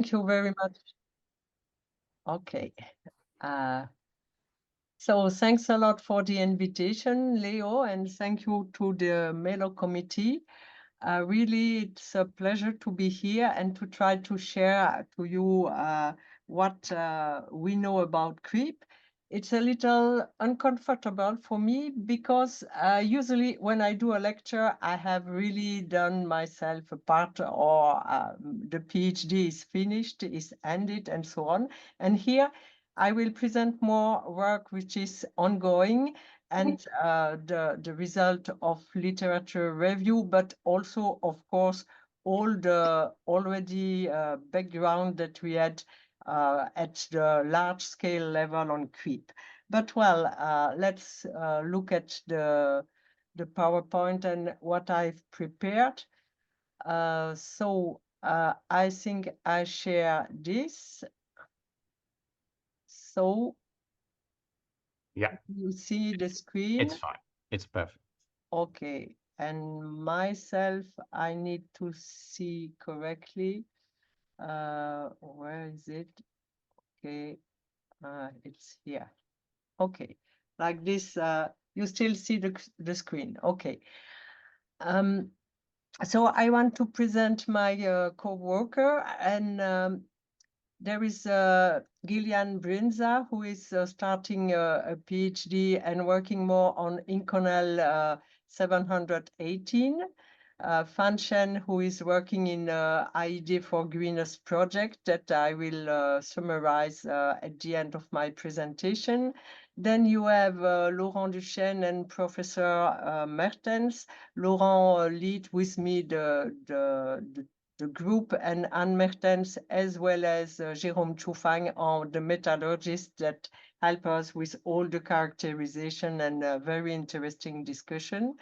Thank you very much. Okay. So thanks a lot for the invitation, Leo, and thank you to the Melo Committee. Really, it's a pleasure to be here and to try to share to you what we know about creep. It's a little uncomfortable for me because usually when I do a lecture, I have really done myself a part, or the PhD is finished, is ended, and so on. And here I will present more work which is ongoing and the result of literature review, but also, of course, all the already background that we had at the large scale level on creep. But well, let's look at the PowerPoint and what I've prepared. So I think I share this. So yeah, you see the screen? It's fine. It's perfect. Okay, and myself, I need to see correctly. Where is it? Okay, it's here. Okay, like this, you still see the screen. Okay. So I want to present my co-worker, and there is Gillian Brinza, who is starting a PhD and working more on Inconel 718. Fan Shen, who is working in AID4Greenest project that I will summarize at the end of my presentation. Then you have Laurent Duchesne and Professor Mertens. Laurent lead with me the group, and Anne Mertens, as well as Jérôme Choufang, are the metallurgists that help us with all the characterization and very interesting discussion.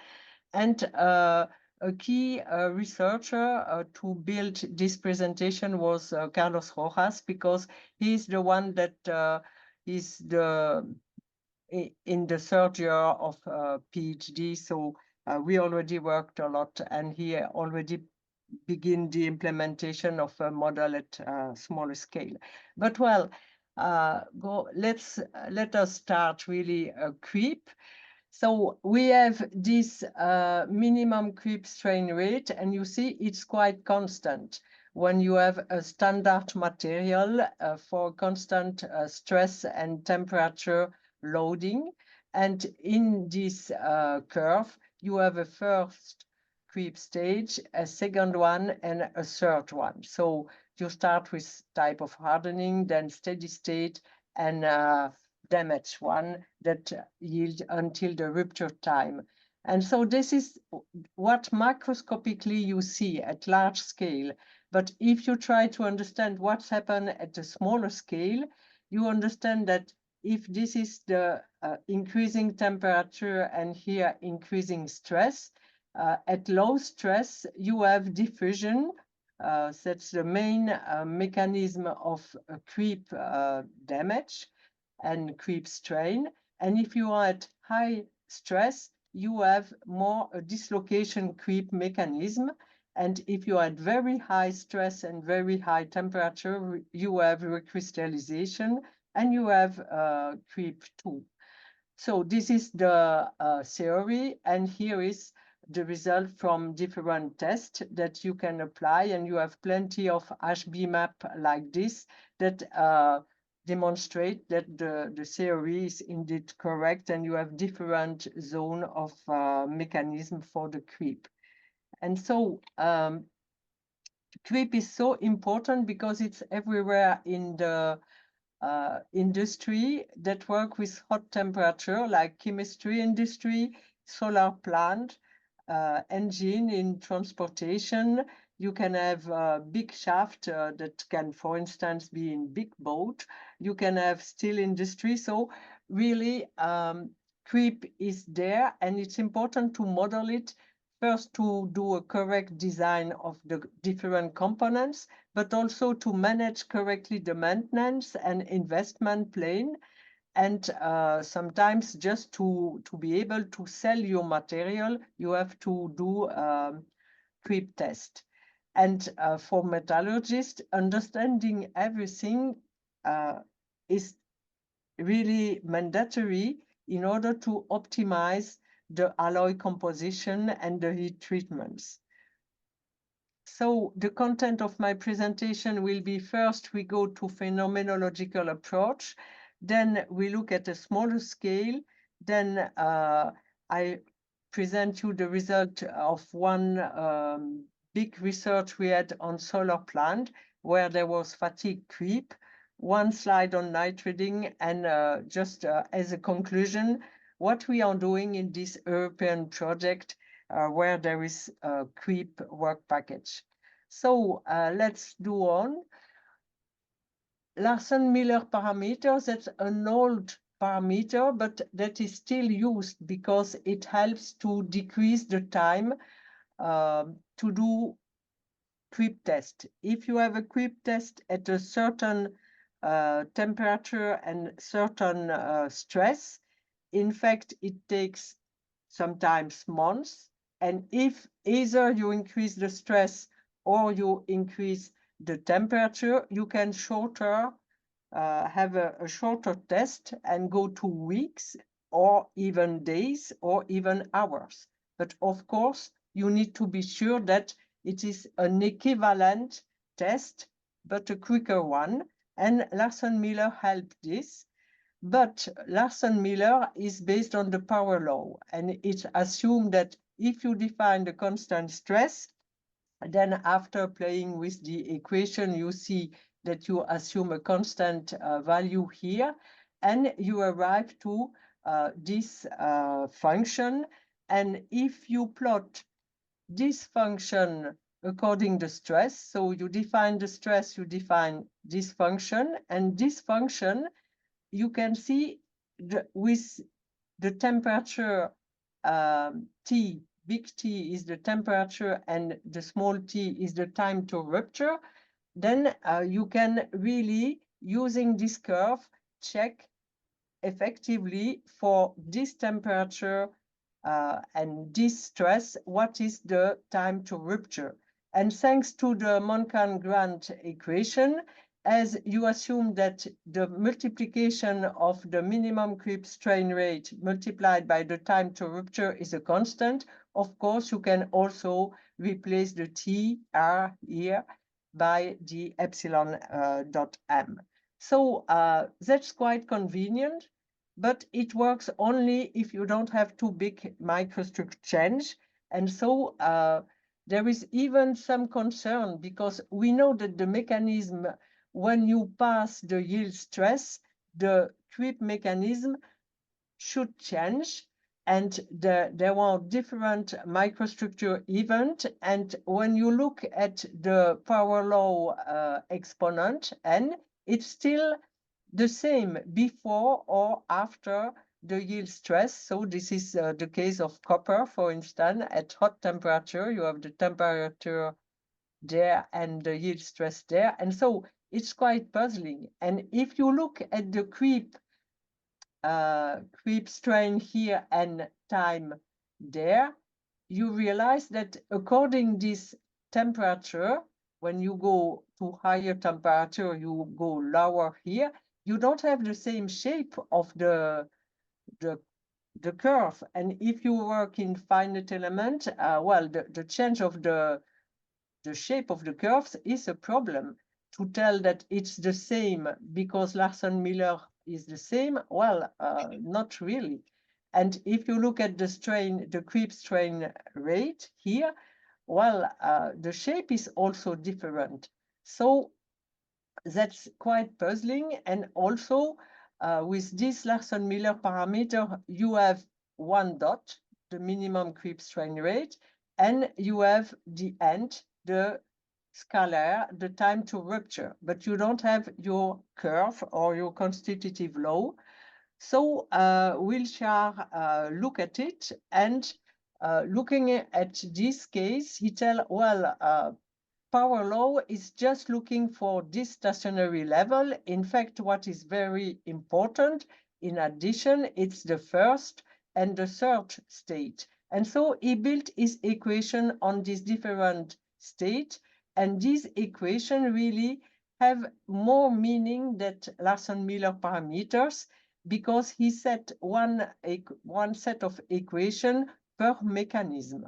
And a key researcher to build this presentation was Carlos Rojas, because he's the one that is in the third year of PhD. So we already worked a lot, and he already begin the implementation of a model at smaller scale. But well, let us start really creep. So we have this minimum creep strain rate, and you see it's quite constant when you have a standard material for constant stress and temperature loading. And in this curve, you have a first creep stage, a second one, and a third one. So you start with type of hardening, then steady state, and damage one that yield until the rupture time. And so this is what macroscopically you see at large scale. But if you try to understand what's happened at a smaller scale, you understand that if this is the increasing temperature and here increasing stress, at low stress, you have diffusion. That's the main mechanism of creep damage and creep strain. And if you are at high stress, you have more a dislocation creep mechanism. And if you are at very high stress and very high temperature, you have recrystallization and you have creep too. So this is the theory, and here is the result from different tests that you can apply, and you have plenty of HB map like this that demonstrate that the theory is indeed correct, and you have different zone of mechanism for the creep. And so creep is so important because it's everywhere in the industry that work with hot temperature, like chemistry industry, solar plant, engine in transportation. You can have a big shaft that can, for instance, be in big boat. You can have steel industry. So really, creep is there, and it's important to model it first to do a correct design of the different components, but also to manage correctly the maintenance and investment plan. And sometimes just to be able to sell your material, you have to do creep test. And for metallurgists, understanding everything is really mandatory in order to optimize the alloy composition and the heat treatments. So the content of my presentation will be, first we go to phenomenological approach, then we look at a smaller scale, then I present you the result of one big research we had on solar plant where there was fatigue creep, one slide on nitrogen, and just as a conclusion, what we are doing in this European project where there is a creep work package. So let's do on. Larsen-Miller parameter, that's an old parameter, but that is still used because it helps to decrease the time to do creep test. If you have a creep test at a certain temperature and certain stress, in fact, it takes sometimes months. And if either you increase the stress or you increase the temperature, you can have a shorter test and go to weeks or even days or even hours. But of course, you need to be sure that it is an equivalent test, but a quicker one. And Larsen-Miller helped this. But Larsen-Miller is based on the power law, and it assumes that if you define the constant stress, then after playing with the equation, you see that you assume a constant value here, and you arrive to this function. And if you plot this function according to stress, so you define the stress, you define this function, and this function, you can see with the temperature T, big T is the temperature and the small t is the time to rupture, then you can really, using this curve, check effectively for this temperature and this stress, what is the time to rupture. And thanks to the Moncan-Grant equation, as you assume that the multiplication of the minimum creep strain rate multiplied by the time to rupture is a constant, of course, you can also replace the T, R here by the epsilon dot M. So that's quite convenient, but it works only if you don't have too big microstructure change. And so there is even some concern because we know that the mechanism, when you pass the yield stress, the creep mechanism should change, and there are different microstructure events. And when you look at the power law exponent, N, it's still the same before or after the yield stress. So this is the case of copper, for instance. At hot temperature, you have the temperature there and the yield stress there. And so it's quite puzzling. And if you look at the creep strain here and time there, you realize that according this temperature, when you go to higher temperature, you go lower here, you don't have the same shape of the curve. And if you work in finite element, well, the change of the shape of the curves is a problem. To tell that it's the same because Larsen-Miller is the same, well, not really. And if you look at the strain, the creep strain rate here, well, the shape is also different. So that's quite puzzling. And also with this Larsen-Miller parameter, you have one dot, the minimum creep strain rate, and you have the end, the scalar, the time to rupture, but you don't have your curve or your constitutive law. So Wilshire look at it, and looking at this case, he tell, well, power law is just looking for this stationary level. In fact, what is very important, in addition, it's the first and the third state. And so he built his equation on these different states. And these equations really have more meaning than Larson-Miller parameters, because he set one set of equation per mechanism.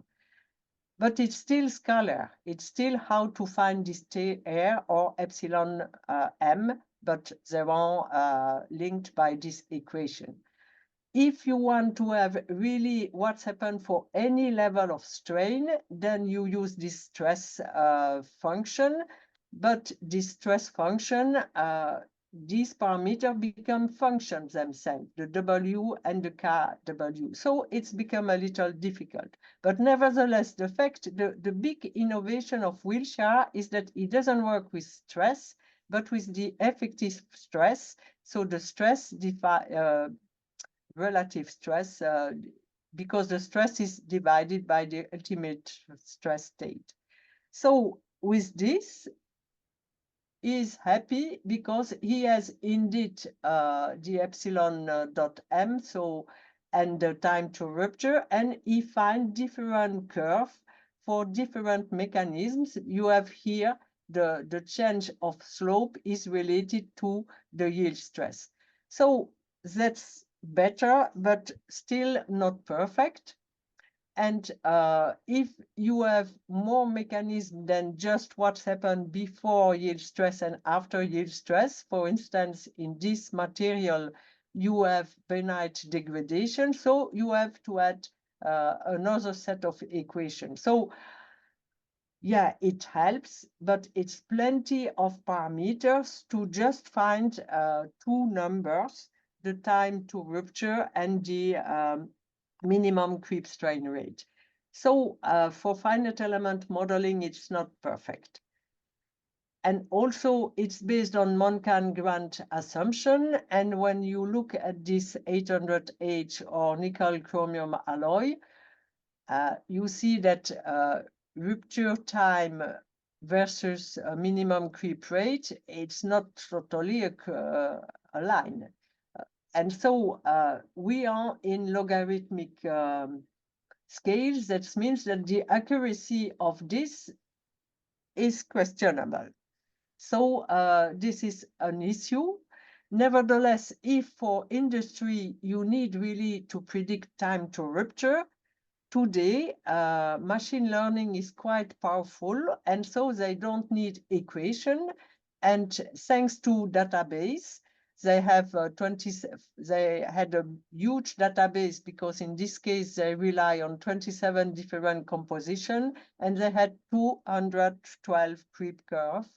But it's still scalar. It's still how to find this TR or epsilon m, but they are linked by this equation. If you want to have really what's happened for any level of strain, then you use this stress function. But this stress function, these parameters become functions themselves, the W and the KW. So it's become a little difficult. But nevertheless, the big innovation of Wilshire is that it doesn't work with stress, but with the effective stress. So the stress relative stress, because the stress is divided by the ultimate stress state. So with this, he is happy because he has indeed the epsilon dot m, so, and the time to rupture, and he finds different curve for different mechanisms. You have here the change of slope is related to the yield stress. So that's better, but still not perfect. And if you have more mechanism than just what's happened before yield stress and after yield stress, for instance, in this material, you have bainite degradation, so you have to add another set of equations. So yeah, it helps, but it's plenty of parameters to just find two numbers, the time to rupture and the minimum creep strain rate. So for finite element modeling, it's not perfect. And also it's based on Moncan-Grant assumption. And when you look at this 800H or nickel chromium alloy, you see that rupture time versus minimum creep rate, it's not totally a line. And so we are in logarithmic scales. That means that the accuracy of this is questionable. So this is an issue. Nevertheless, if for industry you need really to predict time to rupture, today, machine learning is quite powerful, and so they don't need equation. And thanks to database, they have they had a huge database, because in this case they rely on 27 different composition, and they had 212 creep curve.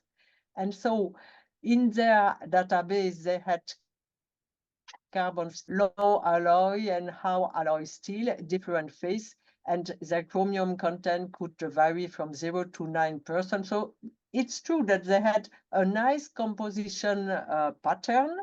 And so in their database they had carbon low alloy and high alloy steel, different phase, and the chromium content could vary from 0 to 9%. So it's true that they had a nice composition pattern,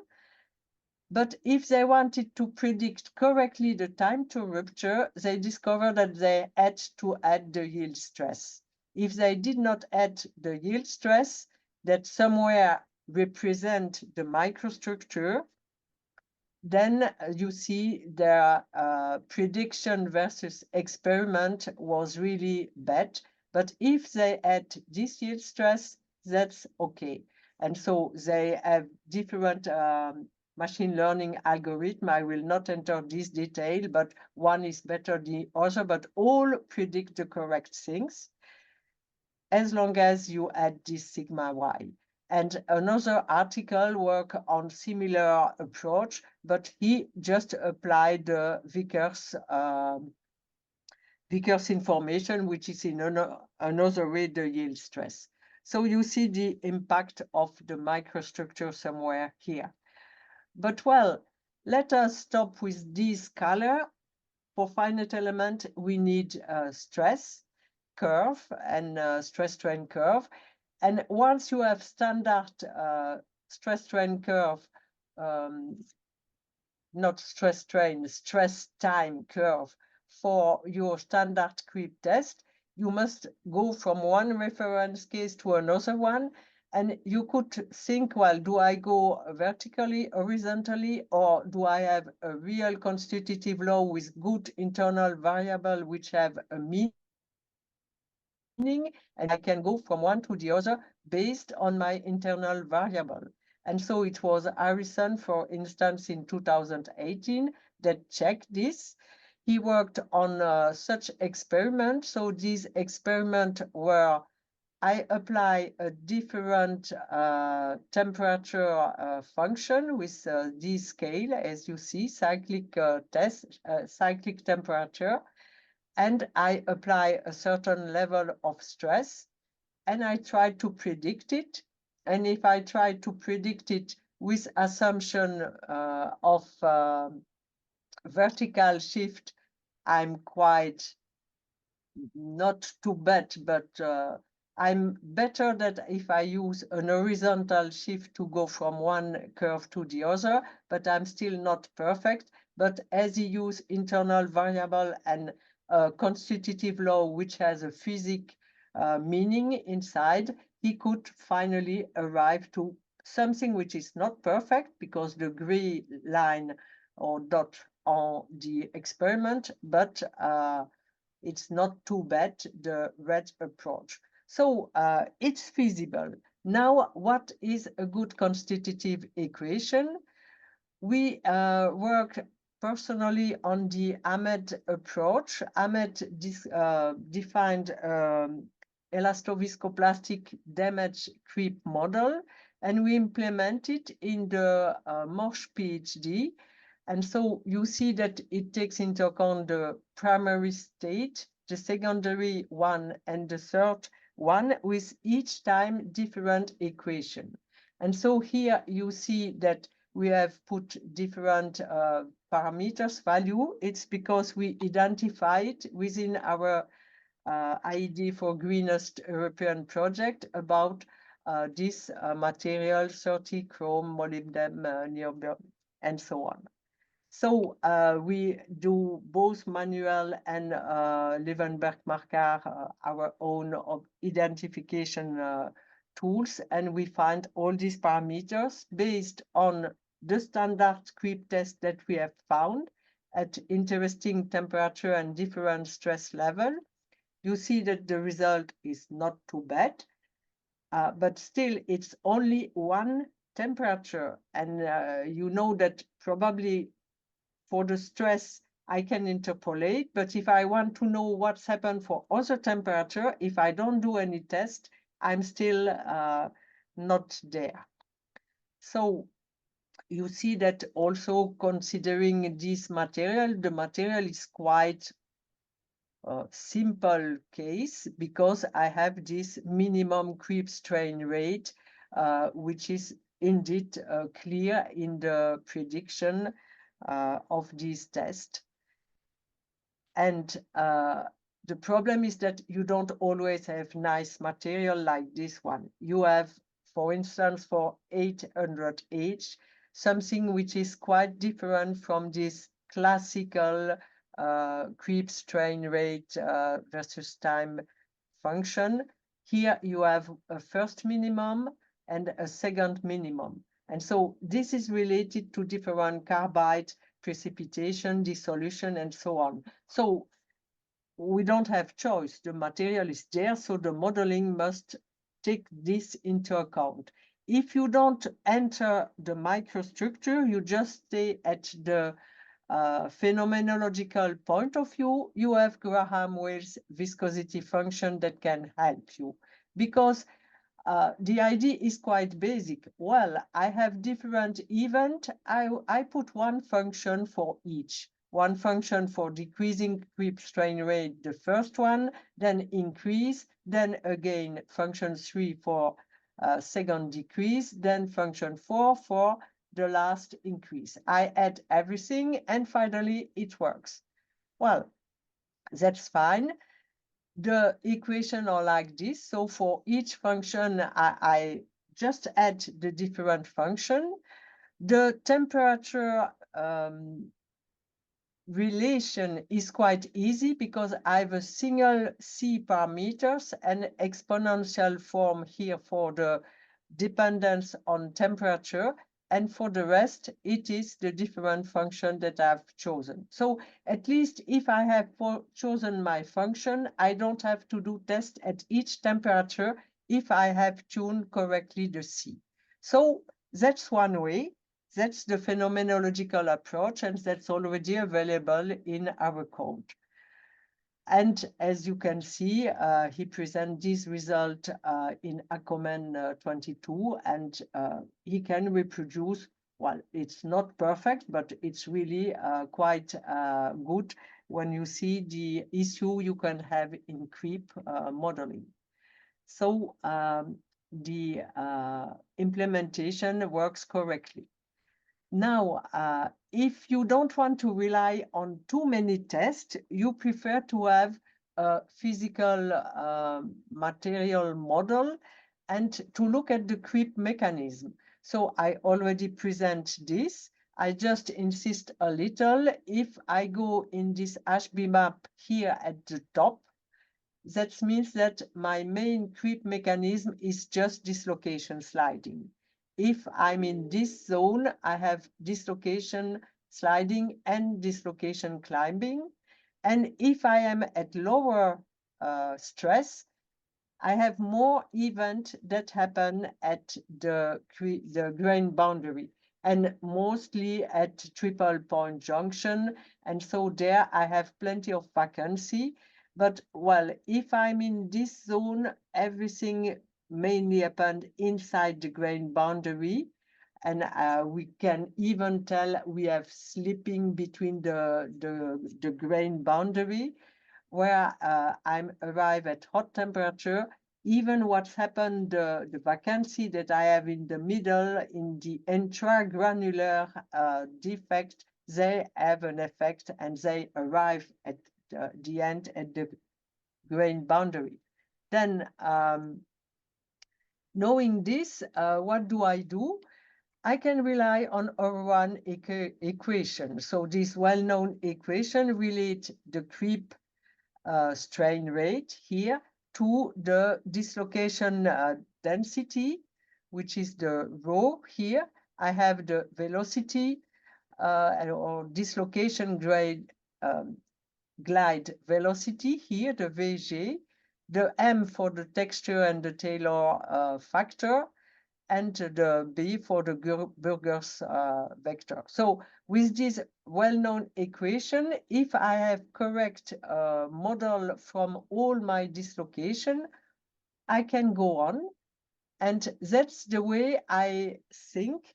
but if they wanted to predict correctly the time to rupture, they discovered that they had to add the yield stress. If they did not add the yield stress, that somewhere represent the microstructure, then you see their prediction versus experiment was really bad. But if they add this yield stress, that's okay. And so they have different machine learning algorithm. I will not enter this detail, but one is better than the other, but all predict the correct things as long as you add this sigma y. And another article work on similar approach, but he just applied the Vickers information, which is in another way the yield stress. So you see the impact of the microstructure somewhere here. But well, let us stop with this color. For finite element, we need stress curve and stress strain curve. And once you have standard stress strain curve, not stress strain, stress time curve for your standard creep test, you must go from one reference case to another one. And you could think, well, do I go vertically, horizontally, or do I have a real constitutive law with good internal variable which have a mean and I can go from one to the other based on my internal variable. And so it was Harrison, for instance, in 2018 that checked this. He worked on such experiments. So these experiments were, I apply a different temperature function with this scale, as you see, cyclic cyclic temperature, and I apply a certain level of stress, and I try to predict it. And if I try to predict it with assumption of vertical shift, I'm quite not too bad, but I'm better that if I use an horizontal shift to go from one curve to the other, but I'm still not perfect. But as he use internal variable and constitutive law, which has a physics meaning inside, he could finally arrive to something which is not perfect because the gray line or dot on the experiment, but it's not too bad, the red approach. So it's feasible. Now, what is a good constitutive equation? We work personally on the Ahmed approach. Ahmed defined elastoviscoplastic damage creep model, and we implement it in the Morsch PhD. And so you see that it takes into account the primary state, the secondary one, and the third one, with each time different equation. And so here you see that we have put different parameters value. It's because we identify it within our AID4Greenest European project about this material, 30 chrome, molybdenum, niobium, and so on. So we do both manual and Leeuwenberg-Marquardt, our own identification tools, and we find all these parameters based on the standard creep test that we have found at interesting temperature and different stress level. You see that the result is not too bad, but still it's only one temperature, and you know that probably for the stress, I can interpolate, but if I want to know what's happened for other temperature, if I don't do any test, I'm still not there. So you see that also considering this material, the material is quite a simple case because I have this minimum creep strain rate, which is indeed clear in the prediction of this test. And the problem is that you don't always have nice material like this one. You have, for instance, for 800H, something which is quite different from this classical creep strain rate versus time function. Here you have a first minimum and a second minimum. And so this is related to different carbide precipitation, dissolution, and so on. So we don't have choice. The material is there, so the modeling must take this into account. If you don't enter the microstructure, you just stay at the phenomenological point of view, you have Graham-Wales viscosity function that can help you. Because the idea is quite basic. Well, I have different event. I put one function for each. One function for decreasing creep strain rate, the first one, then increase, then again function 3 for second decrease, then function 4 for the last increase. I add everything and finally it works. Well, that's fine. The equation are like this. So for each function, I just add the different function. The temperature relation is quite easy because I have a single C parameters and exponential form here for the dependence on temperature. and for the rest, it is the different function that I've chosen. So at least if I have chosen my function, I don't have to do tests at each temperature if I have tuned correctly the C. So that's one way. That's the phenomenological approach, and that's already available in our code. And as you can see, he presents this result in Acomen 22, and he can reproduce, well, it's not perfect, but it's really quite good when you see the issue you can have in creep modeling. So the implementation works correctly. Now, if you don't want to rely on too many tests, you prefer to have a physical material model and to look at the creep mechanism. So I already present this. I just insist a little. If I go in this HB map here at the top, that means that my main creep mechanism is just dislocation sliding. If I'm in this zone, I have dislocation sliding and dislocation climbing. And if I am at lower stress, I have more events that happen at the grain boundary, and mostly at triple point junction. And so there I have plenty of vacancy. But well, if I'm in this zone, everything mainly happened inside the grain boundary. And we can even tell we have slipping between the grain boundary, where I'm arrive at hot temperature. Even what's happened, the vacancy that I have in the middle, in the intragranular defect, they have an effect and they arrive at the end at the grain boundary. Then, knowing this, what do? I can rely on one equation. So this well-known equation relates the creep strain rate here to the dislocation density, which is the rho here. I have the velocity or dislocation glide velocity here, the VG, the M for the texture and the Taylor factor, and the B for the Burgers vector. So with this well-known equation, if I have correct model from all my dislocation, I can go on. And that's the way I think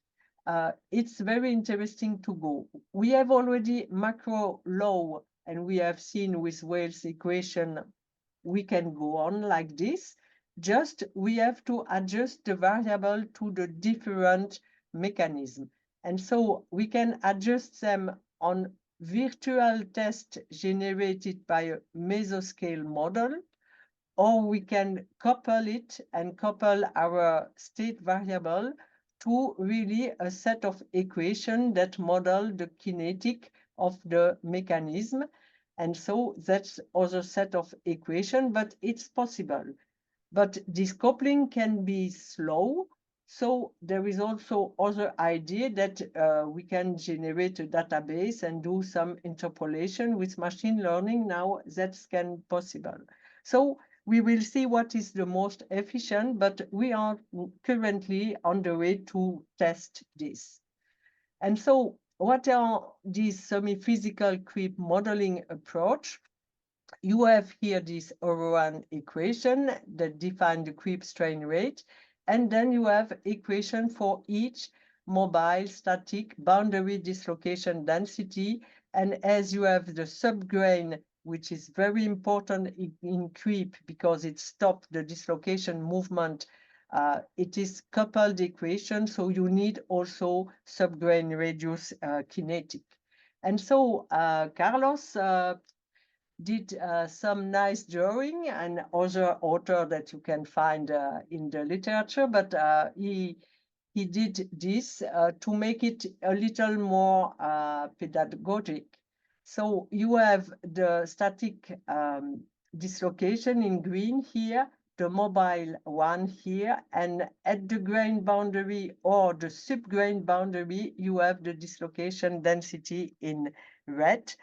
it's very interesting to go. We have already macro law, and we have seen with Wales equation, we can go on like this. Just we have to adjust the variable to the different mechanism. And so we can adjust them on virtual test generated by a mesoscale model, or we can couple it and couple our state variable to really a set of equations that model the kinetic of the mechanism. And so that's other set of equation, but it's possible. But this coupling can be slow. So there is also other idea that we can generate a database and do some interpolation with machine learning. Now that's can possible. So we will see what is the most efficient, but we are currently on the way to test this. And so what are these semi-physical creep modeling approach? You have here this Oran equation that define the creep strain rate, and then you have equation for each mobile, static, boundary dislocation density. And as you have the subgrain, which is very important in creep because it stops the dislocation movement, it is coupled equation, so you need also subgrain radius kinetic. And so Carlos did some nice drawing and other author that you can find in the literature, but he did this to make it a little more pedagogic. So you have the static dislocation in green here, the mobile one here, and at the grain boundary or the subgrain boundary, you have the dislocation density in red.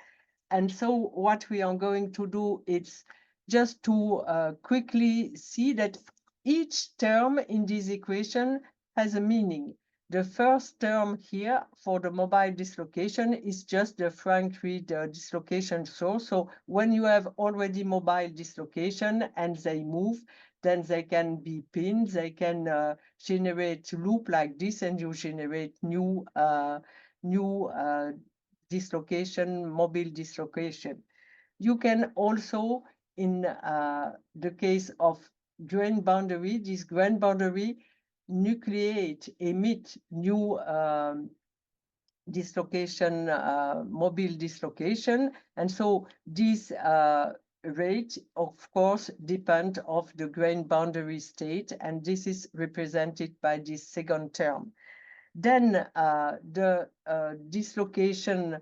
And so what we are going to do is just to quickly see that each term in this equation has a meaning. The first term here for the mobile dislocation is just the Frank Reed dislocation source. So when you have already mobile dislocation and they move, then they can be pinned, they can generate loop like this, and you generate new dislocation, mobile dislocation. You can also, in the case of grain boundary, this grain boundary nucleate, emit new dislocation, mobile dislocation. And so this rate, of course, depend of the grain boundary state, and this is represented by this second term. Then the dislocation,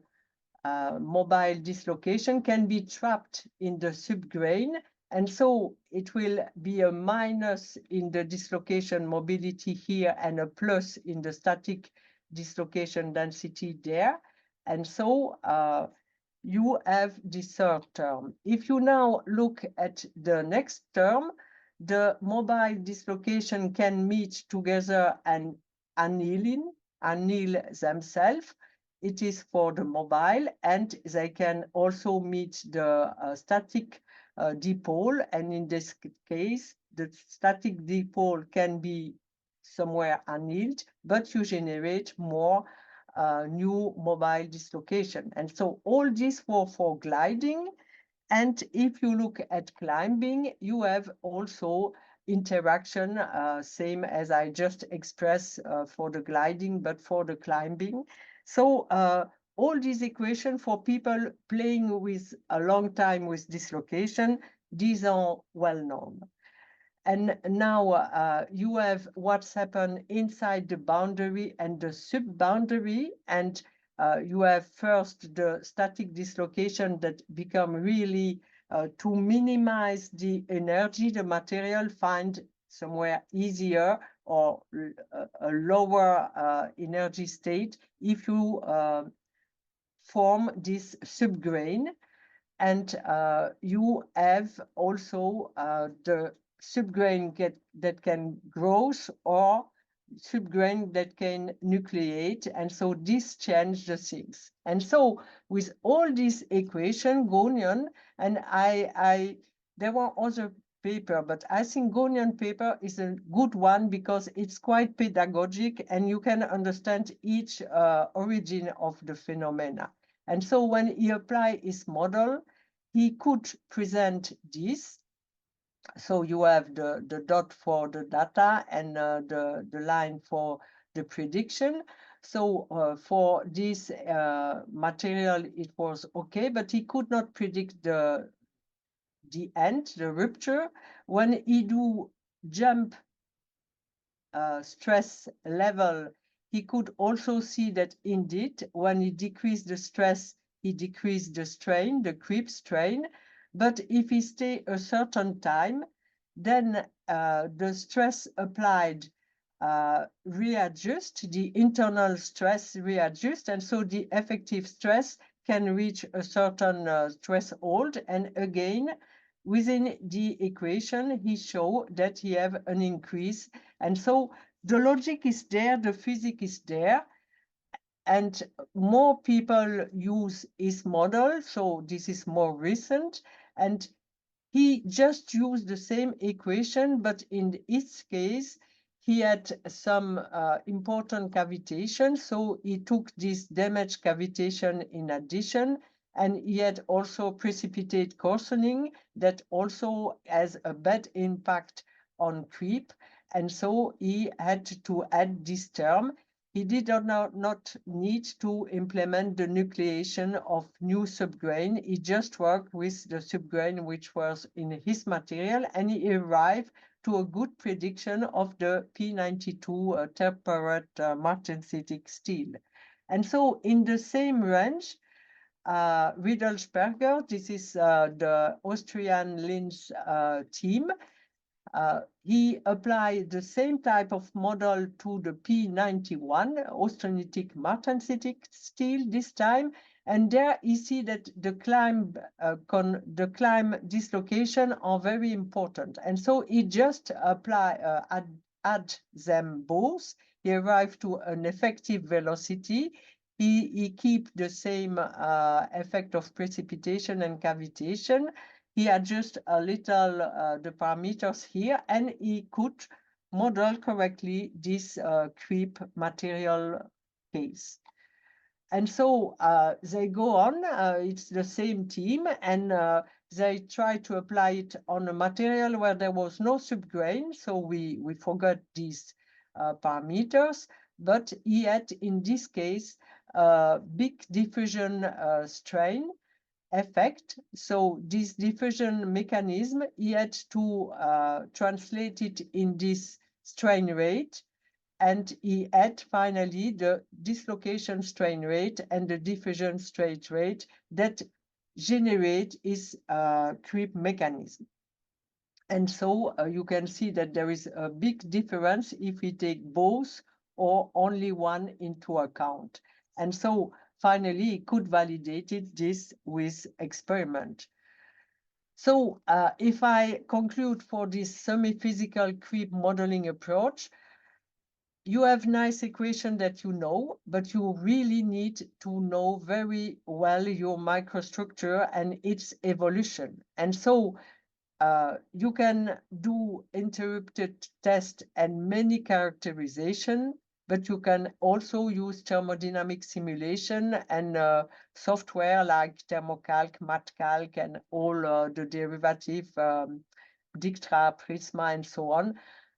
mobile dislocation can be trapped in the subgrain, and so it will be a minus in the dislocation mobility here and a plus in the static dislocation density there. And so you have this third term. If you now look at the next term, the mobile dislocation can meet together and anneal themselves. It is for the mobile, and they can also meet the static dipole. And in this case, the static dipole can be somewhere annealed, but you generate more new mobile dislocation. And so all this for gliding. And if you look at climbing, you have also interaction, same as I just expressed for the gliding, but for the climbing. So all these equations for people playing with a long time with dislocation, these are well known. And now you have what's happened inside the boundary and the sub-boundary, and you have first the static dislocation that become really to minimize the energy, the material find somewhere easier or a lower energy state if you form this subgrain. And you have also the subgrain that can grow or subgrain that can nucleate. And so this changed the things. And so with all these equation, Gonian, and there were other paper, but I think Gonian paper is a good one because it's quite pedagogic and you can understand each origin of the phenomena. And so when he applied his model, he could present this. So you have the dot for the data and the line for the prediction. So for this material, it was okay, but he could not predict the end, the rupture. When he do jump stress level, he could also see that indeed, when he decreased the stress, he decreased the strain, the creep strain. But if he stay a certain time, then the stress applied readjust, the internal stress readjust, and so the effective stress can reach a certain threshold. And again, within the equation, he showed that he have an increase. And so the logic is there, the physics is there, and more people use his model. So this is more recent. And he just used the same equation, but in his case, he had some important cavitation. So he took this damaged cavitation in addition, and he had also precipitate coarsening that also has a bad impact on creep. And so he had to add this term. He did not need to implement the nucleation of new subgrain. He just worked with the subgrain which was in his material, and he arrived to a good prediction of the P92 temperate martensitic steel. And so in the same range, Riedelsperger, this is the Austrian Linz team, he applied the same type of model to the P91, austenitic martensitic steel this time. And there you see that the climb dislocation are very important. And so he just add them both. He arrived to an effective velocity. He keep the same effect of precipitation and cavitation. He adjusts a little the parameters here, and he could model correctly this creep material case. And so they go on, it's the same team, and they try to apply it on a material where there was no subgrain, so we forgot these parameters, but he had, in this case, big diffusion strain effect. So this diffusion mechanism, he had to translate it in this strain rate, and he had finally the dislocation strain rate and the diffusion strain rate that generate his creep mechanism. And so you can see that there is a big difference if we take both or only one into account. And so finally, he could validate this with experiment. So if I conclude for this semi-physical creep modeling approach, you have nice equation that you know, but you really need to know very well your microstructure and its evolution. And so you can do interrupted test and many characterization, but you can also use thermodynamic simulation and software like thermocalc, matcalc, and all the derivative, Dictra, Prisma, and so on.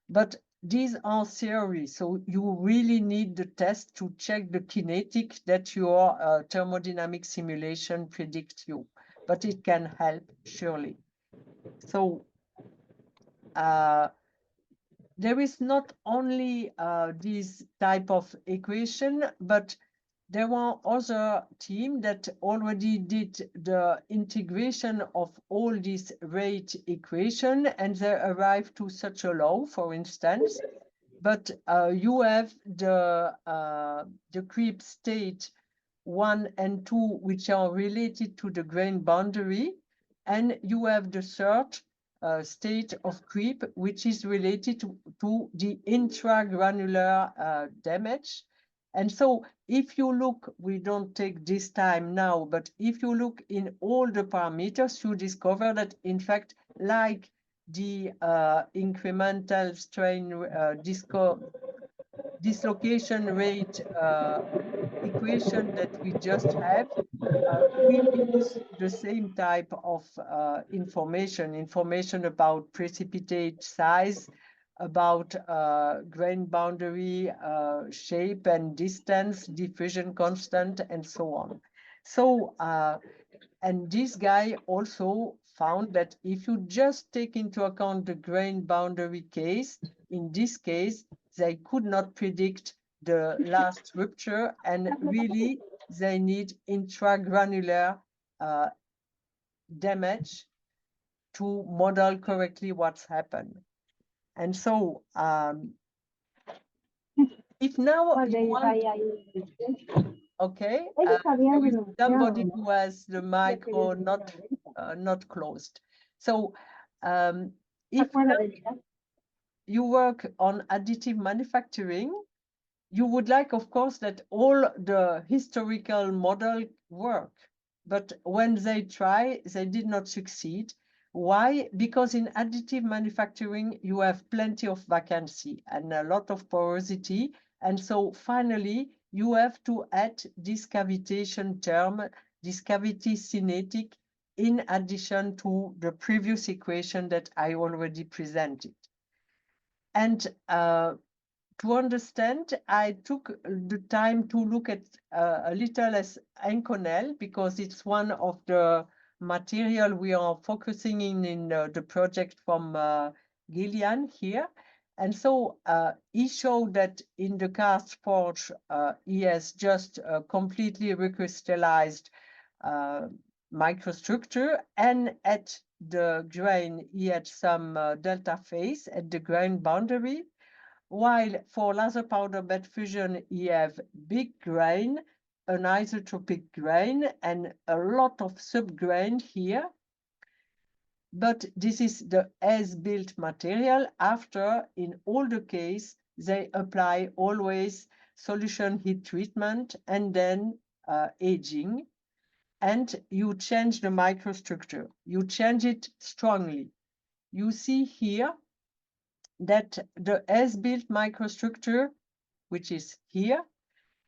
But these are theory, so you really need the test to check the kinetic that your thermodynamic simulation predicts you, but it can help surely. So there is not only this type of equation, but there were other teams that already did the integration of all these rate equation, and they arrived to such a law, for instance. But you have the creep state 1 and 2, which are related to the grain boundary, and you have the third state of creep, which is related to the intragranular damage. And so if you look, we don't take this time now, but if you look in all the parameters, you discover that, in fact, like the incremental strain dislocation rate equation that we just have, we use the same type of information about precipitate size, about grain boundary shape and distance, diffusion constant, and so on. So, and this guy also found that if you just take into account the grain boundary case, in this case, they could not predict the last rupture, and really they need intragranular damage to model correctly what's happened. And so if now okay, somebody who has the micro not closed. So if you work on additive manufacturing, you would like, of course, that all the historical model work. But when they try, they did not succeed. Why? Because in additive manufacturing, you have plenty of vacancy and a lot of porosity. And so finally, you have to add this cavitation term, this cavity cinetic, in addition to the previous equation that I already presented. And to understand, I took the time to look at a little as Incoloy, because it's one of the material we are focusing in the project from Gillian here. And so he showed that in the cast forge, he has just completely recrystallized microstructure, and at the grain, he had some delta phase at the grain boundary, while for laser powder bed fusion, he have big grain, an isotropic grain, and a lot of subgrain here. But this is the as-built material. After, in all the case, they apply always solution heat treatment and then aging. And you change the microstructure. You change it strongly. You see here that the as-built microstructure, which is here,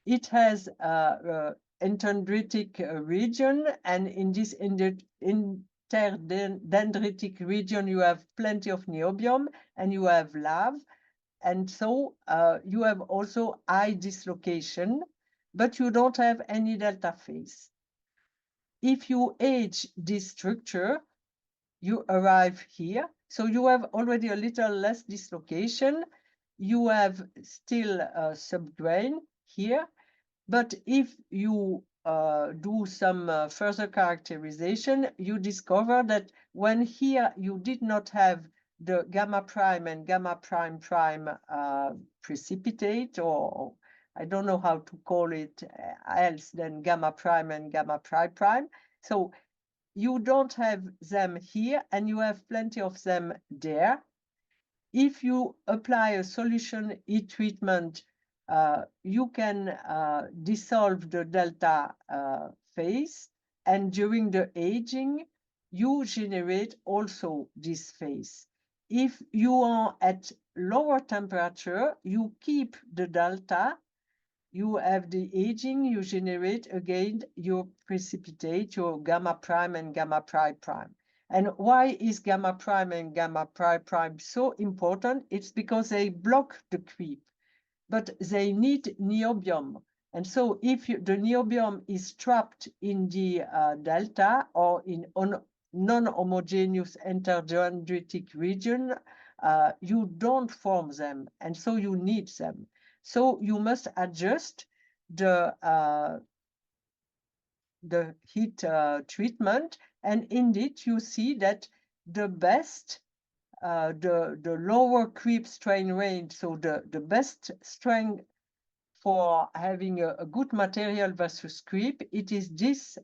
it has interdendritic region, and in this interdendritic region, you have plenty of niobium and you have lave. And so you have also high dislocation, but you don't have any delta phase. If you age this structure, you arrive here. So you have already a little less dislocation. You have still subgrain here. But if you do some further characterization, you discover that when here you did not have the gamma prime and gamma prime prime precipitate, or I don't know how to call it else than gamma prime and gamma prime prime. So you don't have them here and you have plenty of them there. If you apply a solution heat treatment, you can dissolve the delta phase, and during the aging, you generate also this phase. If you are at lower temperature, you keep the delta, you have the aging, you generate again your precipitate, your gamma prime and gamma prime prime. And why is gamma prime and gamma prime prime so important? It's because they block the creep, but they need niobium. And so if the niobium is trapped in the delta or in non-homogeneous interdendritic region, you don't form them, and so you need them. So you must adjust the heat treatment, and indeed you see that the best, the lower creep strain range, so the best strength for having a good material versus creep, it is this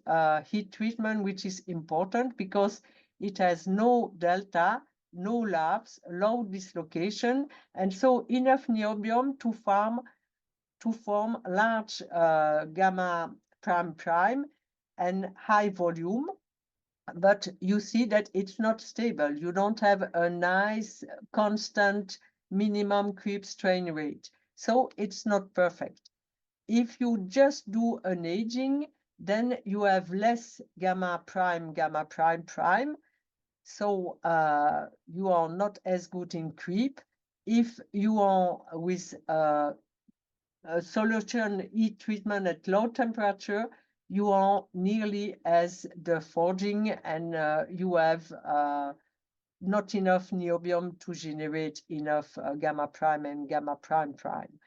heat treatment which is important because it has no delta, no laps, low dislocation, and so enough niobium to form large gamma prime prime and high volume. But you see that it's not stable. You don't have a nice constant minimum creep strain rate. So it's not perfect. If you just do an aging, then you have less gamma prime prime. So you are not as good in creep. If you are with a solution heat treatment at low temperature, you are nearly as the forging, and you have not enough niobium to generate enough gamma prime and gamma prime prime.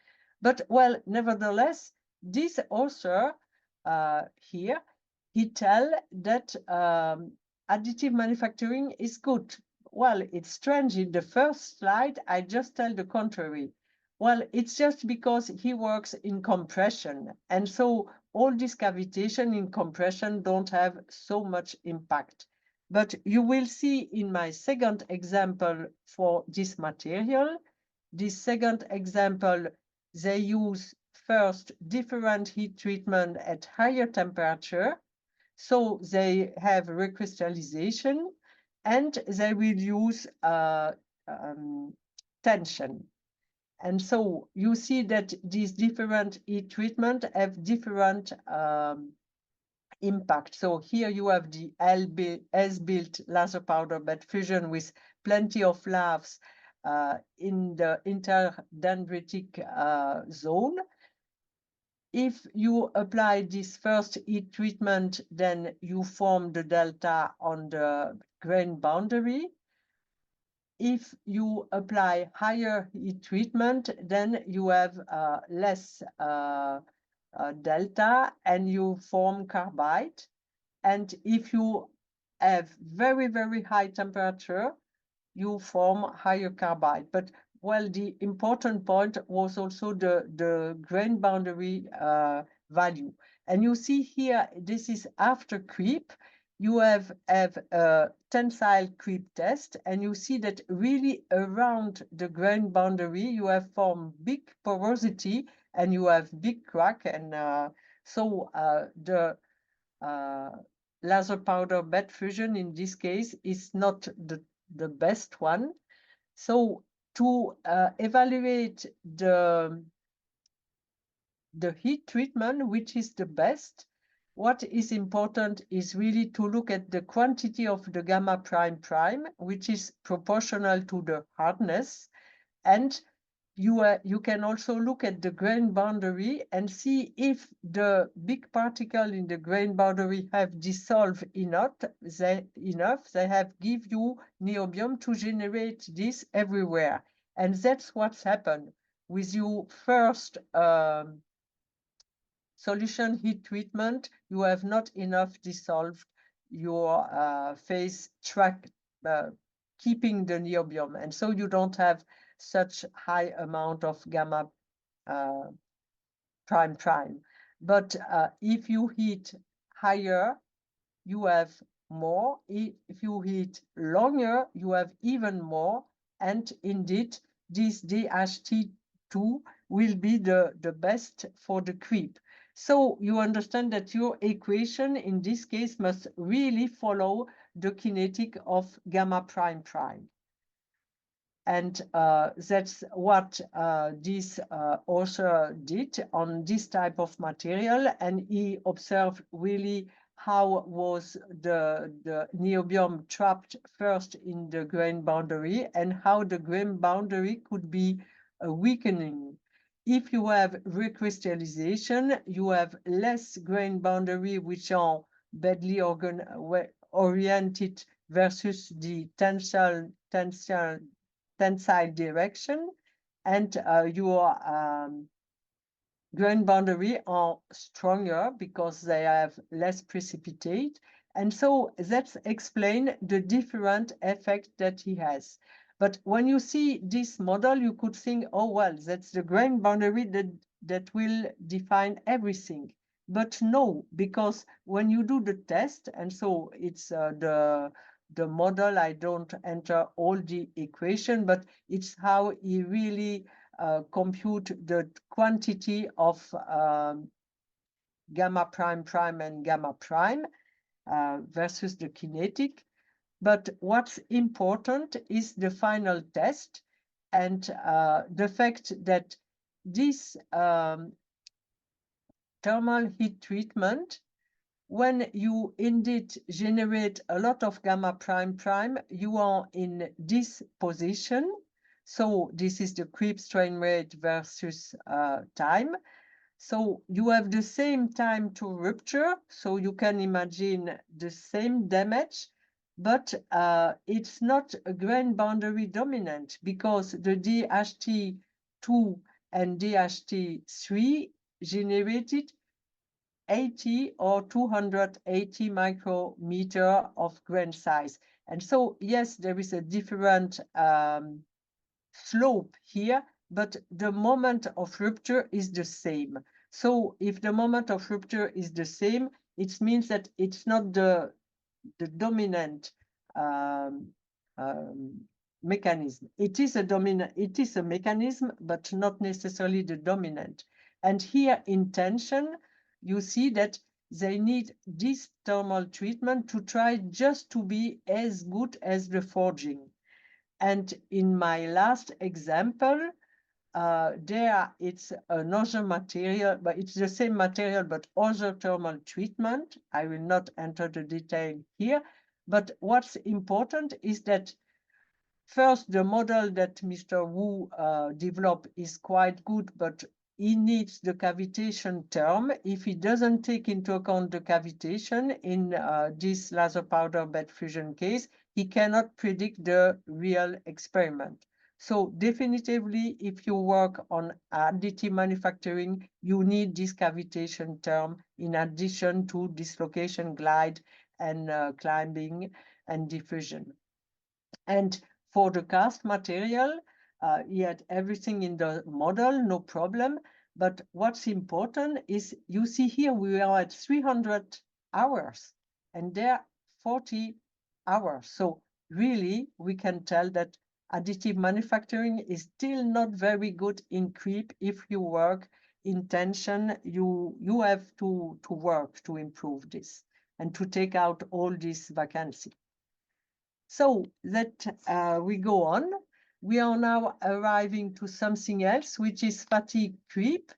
But well, nevertheless, this author here, he tell that additive manufacturing is good. Well, it's strange. In the first slide, I just tell the contrary. Well, it's just because he works in compression. And so all this cavitation in compression don't have so much impact. But you will see in my second example for this material, this second example, they use first different heat treatment at higher temperature. So they have recrystallization, and they will use tension. And so you see that these different heat treatment have different impact. So here you have the as-built laser powder bed fusion with plenty of laves in the interdendritic zone. If you apply this first heat treatment, then you form the delta on the grain boundary. If you apply higher heat treatment, then you have less delta and you form carbide. And if you have very, very high temperature, you form higher carbide. But well, the important point was also the grain boundary value. And you see here, this is after creep. You have a tensile creep test, and you see that really around the grain boundary, you have formed big porosity and you have big crack. And so the laser powder bed fusion in this case is not the best one. So to evaluate the heat treatment, which is the best, what is important is really to look at the quantity of the gamma prime prime, which is proportional to the hardness. And you can also look at the grain boundary and see if the big particle in the grain boundary have dissolved enough, they have give you niobium to generate this everywhere. And that's what's happened with your first solution heat treatment. You have not enough dissolved your phase track, keeping the niobium, and so you don't have such high amount of gamma prime prime. But if you heat higher, you have more. If you heat longer, you have even more. And indeed, this DHT2 will be the best for the creep. So you understand that your equation in this case must really follow the kinetic of gamma prime prime. And that's what this author did on this type of material. And he observed really how was the niobium trapped first in the grain boundary and how the grain boundary could be weakening. If you have recrystallization, you have less grain boundary which are badly oriented versus the tensile direction, and your grain boundary are stronger because they have less precipitate. And so that's explain the different effect that he has. But when you see this model, you could think, oh, well, that's the grain boundary that will define everything. But no, because when you do the test, and so it's the model, I don't enter all the equation, but it's how he really compute the quantity of gamma prime prime and gamma prime versus the kinetic. But what's important is the final test and the fact that this thermal heat treatment, when you indeed generate a lot of gamma prime prime, you are in this position. So this is the creep strain rate versus time. So you have the same time to rupture. So you can imagine the same damage, but it's not a grain boundary dominant because the DHT2 and DHT3 generated 80 or 280 micrometer of grain size. And so, yes, there is a different slope here, but the moment of rupture is the same. So if the moment of rupture is the same, it means that it's not the dominant mechanism. It is a mechanism, but not necessarily the dominant. And here in tension, you see that they need this thermal treatment to try just to be as good as the forging. And in my last example, there it's another material, but it's the same material, but other thermal treatment. I will not enter the detail here. But what's important is that first, the model that Mr. Wu developed is quite good, but he needs the cavitation term. If he doesn't take into account the cavitation in this laser powder bed fusion case, he cannot predict the real experiment. So definitively, if you work on additive manufacturing, you need this cavitation term in addition to dislocation glide and climbing and diffusion. And for the cast material, he had everything in the model, no problem. But what's important is you see here we are at 300 hours and there 40 hours. So really we can tell that additive manufacturing is still not very good in creep. If you work in tension, you have to work to improve this and to take out all this vacancy. So that we go on. We are now arriving to something else, which is fatigue creep.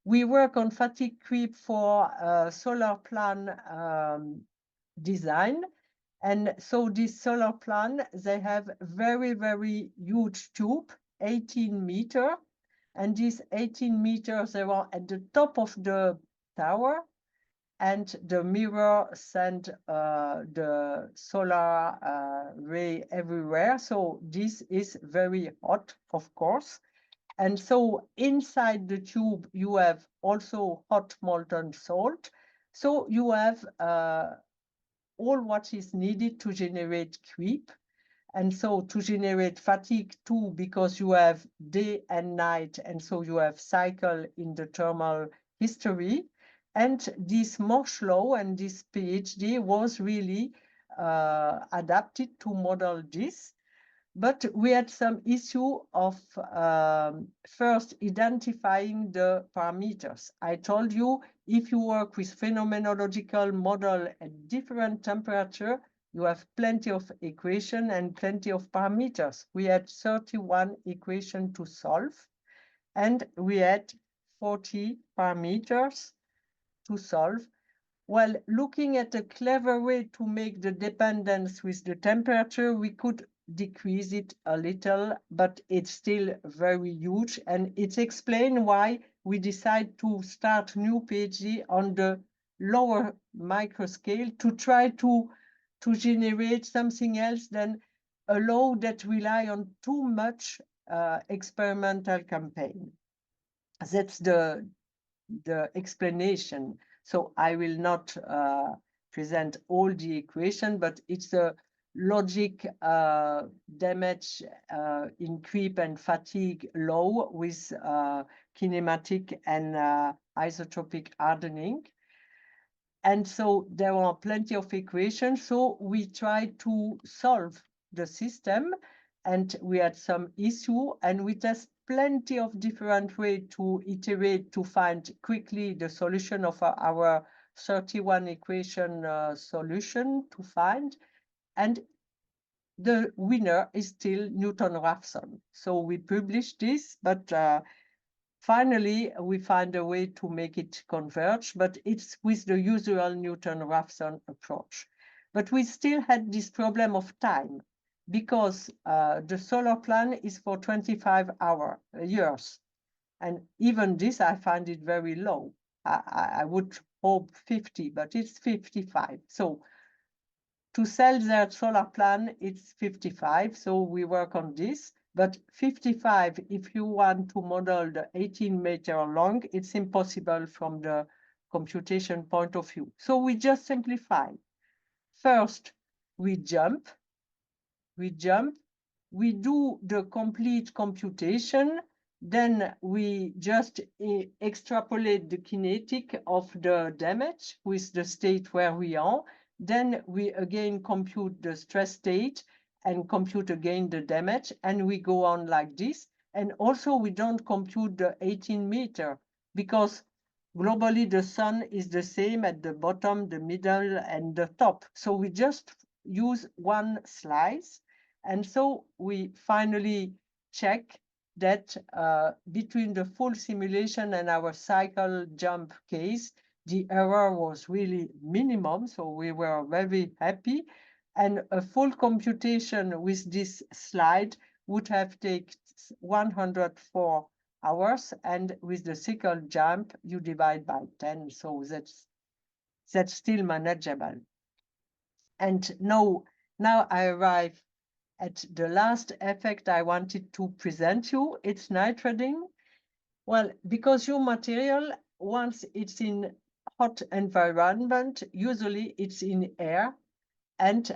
We work on fatigue creep for solar plan design. And so this solar plan, they have very, very huge tube, 18 meters. And these 18 meters, they are at the top of the tower. And the mirror send the solar ray everywhere. So this is very hot, of course. And so inside the tube, you have also hot molten salt. So you have all what is needed to generate creep. And so to generate fatigue too, because you have day and night, and so you have cycle in the thermal history. And this Marsh law and this PhD was really adapted to model this. But we had some issue of first identifying the parameters. I told you, if you work with phenomenological model at different temperature, you have plenty of equation and plenty of parameters. We had 31 equation to solve, and we had 40 parameters to solve. Well, looking at a clever way to make the dependence with the temperature, we could decrease it a little, but it's still very huge. And it's explained why we decide to start new PhD on the lower microscale to try to generate something else than a law that rely on too much experimental campaign. That's the explanation. So I will not present all the equation, but it's a logic damage in creep and fatigue law with kinematic and isotropic hardening. And so there are plenty of equations. So we tried to solve the system, and we had some issue, and we test plenty of different ways to iterate to find quickly the solution of our 31 equation solution to find. And the winner is still Newton-Raphson. So we published this, but finally, we find a way to make it converge, but it's with the usual Newton-Raphson approach. But we still had this problem of time, because the solar plan is for 25 years. And even this, I find it very low. I would hope 50, but it's 55. So to sell their solar plan, it's 55. So we work on this. But 55, if you want to model the 18-meter long, it's impossible from the computation point of view. So we just simplify. First, we jump, we do the complete computation, then we just extrapolate the kinetic of the damage with the state where we are. Then we again compute the stress state and compute again the damage, and we go on like this. And also we don't compute the 18-meter because globally the sun is the same at the bottom, the middle, and the top. So we just use one slice. And so we finally check that between the full simulation and our cycle jump case, the error was really minimum. So we were very happy. And a full computation with this slide would have taken 104 hours. And with the cycle jump, you divide by 10. So that's still manageable. And now I arrive at the last effect I wanted to present you. It's nitriding. Well, because your material, once it's in hot environment, usually it's in air, and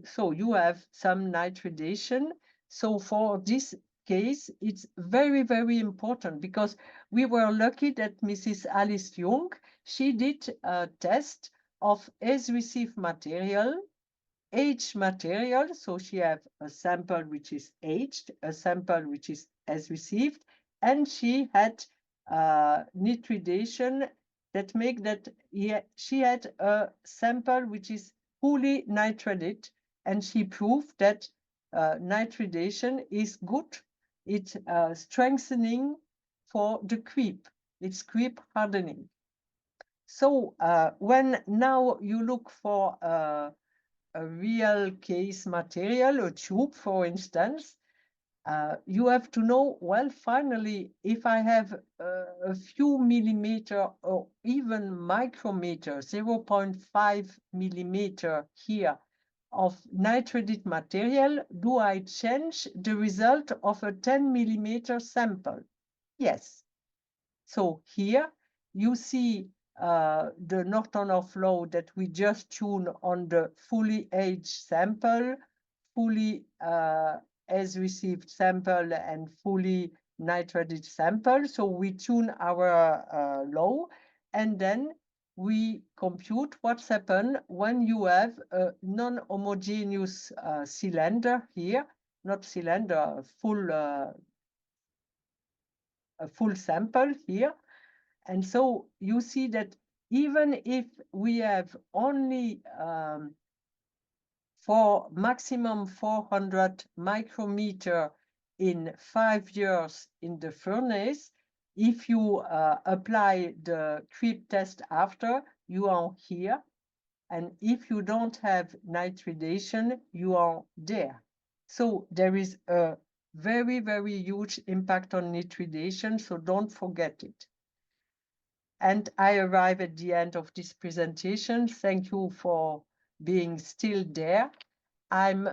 so you have some nitridation. So for this case, it's very, very important, because we were lucky that Mrs. Alice Young, she did a test of as-received material, aged material. So she have a sample which is aged, a sample which is as received, and she had nitridation that make that she had a sample which is fully nitrated, and she proved that nitridation is good. It's strengthening for the creep. It's creep hardening. So when now you look for a real case material, a tube, for instance, you have to know, well, finally, if I have a few millimeter or even micrometer, 0.5 millimeter here of nitrated material, do I change the result of a 10 millimeter sample? Yes. So here you see the Northoner flow that we just tune on the fully aged sample, fully as received sample, and fully nitrated sample. So we tune our low, and then we compute what's happened when you have a non-homogeneous cylinder here, not cylinder, a full sample here. And so you see that even if we have only for maximum 400 micrometer in 5 years in the furnace, if you apply the creep test after, you are here. And if you don't have nitridation, you are there. So there is a very, very huge impact on nitridation, so don't forget it. And I arrive at the end of this presentation. Thank you for being still there. I'm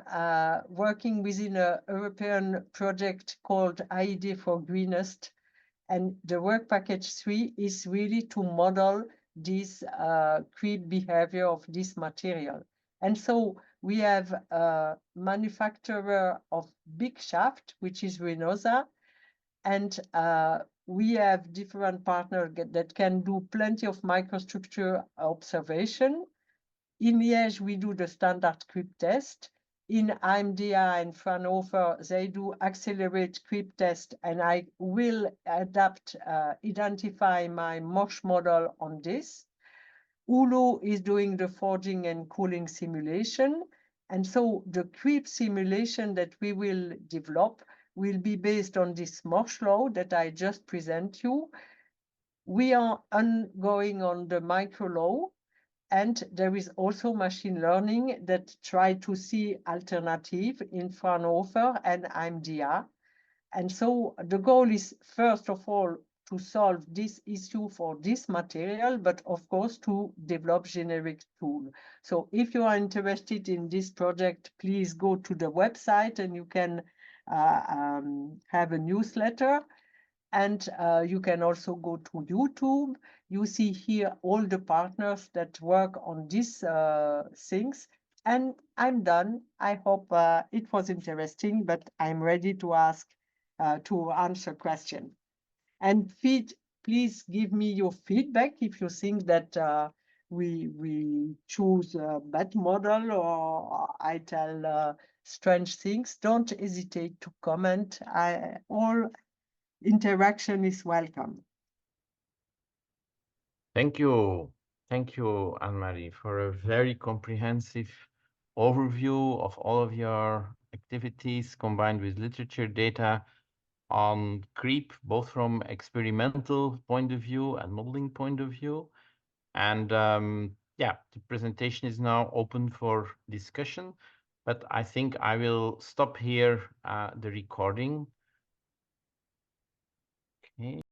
working within a European project called AID4Greenest, and the work package 3 is really to model this creep behavior of this material. And so we have a manufacturer of big shaft, which is Renosa, and we have different partners that can do plenty of microstructure observation. In Liège, we do the standard creep test. In AMDA and Fraunhofer, they do accelerate creep test, and I will identify my MOSH model on this. Ulu is doing the forging and cooling simulation. And so the creep simulation that we will develop will be based on this MOSH law that I just present you. We are ongoing on the micro law, and there is also machine learning that try to see alternative in Fraunhofer and AMDA. And so the goal is, first of all, to solve this issue for this material, but of course to develop generic tool. So if you are interested in this project, please go to the website and you can have a newsletter. And you can also go to YouTube. You see here all the partners that work on these things. And I'm done. I hope it was interesting, but I'm ready to answer questions. And please give me your feedback if you think that we choose a bad model or I tell strange things. Don't hesitate to comment. All interaction is welcome. Thank you. Thank you, Anne-Marie, for a very comprehensive overview of all of your activities combined with literature data on creep, both from experimental point of view and modeling point of view. And yeah, the presentation is now open for discussion, but I think I will stop here the recording. Okay.